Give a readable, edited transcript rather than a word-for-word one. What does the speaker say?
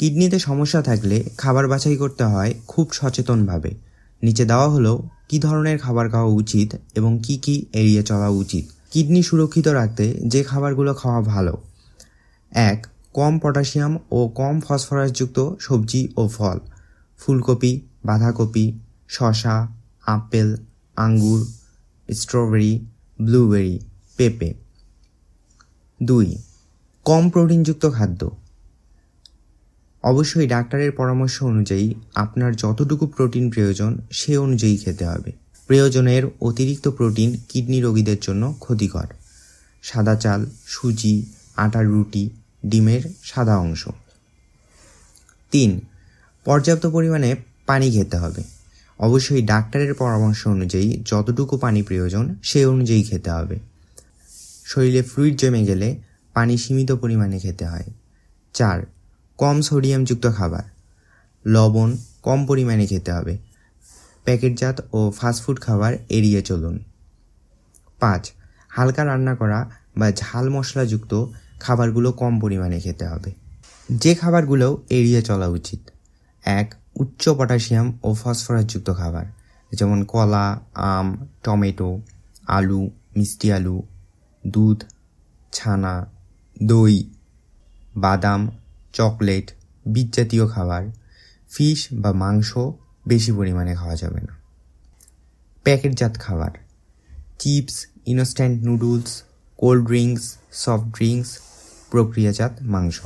কিডনিতে সমস্যা থাকলে খাবার বাছাই করতে হয় খুব সচেতনভাবে। নিচে দেওয়া হলো কী ধরনের খাবার খাওয়া উচিত এবং কি কি এড়িয়ে চলা উচিত। কিডনি সুরক্ষিত রাখতে যে খাবারগুলো খাওয়া ভালো: 1. কম পটাশিয়াম ও কম ফসফরাসযুক্ত সবজি ও ফল, ফুলকপি, বাঁধাকপি, শসা, আপেল, আঙ্গুর, স্ট্রবেরি, ব্লুবেরি, পেঁপে। 2. কম প্রোটিনযুক্ত খাদ্য। অবশ্যই ডাক্তারের পরামর্শ অনুযায়ী আপনার যতটুকু প্রোটিন প্রয়োজন সে অনুযায়ী খেতে হবে। প্রয়োজনের অতিরিক্ত প্রোটিন কিডনি রোগীদের জন্য ক্ষতিকর। সাদা চাল, সুজি, আটার রুটি, ডিমের সাদা অংশ। 3. পর্যাপ্ত পরিমাণে পানি খেতে হবে। অবশ্যই ডাক্তারের পরামর্শ অনুযায়ী যতটুকু পানি প্রয়োজন সে অনুযায়ী খেতে হবে। শরীরে ফ্লুইড জমে গেলে পানি সীমিত পরিমাণে খেতে হয়। 4. কম সোডিয়ামযুক্ত খাবার। লবণ কম পরিমাণে খেতে হবে। প্যাকেটজাত ও ফাস্টফুড খাবার এড়িয়ে চলুন। 5. হালকা রান্না করা বা ঝাল মশলাযুক্ত খাবারগুলো কম পরিমাণে খেতে হবে। যে খাবারগুলো এড়িয়ে চলা উচিত: 1. উচ্চ পটাশিয়াম ও ফসফরাসযুক্ত খাবার, যেমন কলা, আম, টমেটো, আলু, মিষ্টি আলু, দুধ, ছানা, দই, বাদাম, চকলেট, বীজ জাতীয় খাবার, ফিশ বা মাংস বেশি পরিমাণে খাওয়া যাবে না। প্যাকেটজাত খাবার: chips, instant noodles, cold drinks, soft drinks, প্রক্রিয়াজাত মাংস।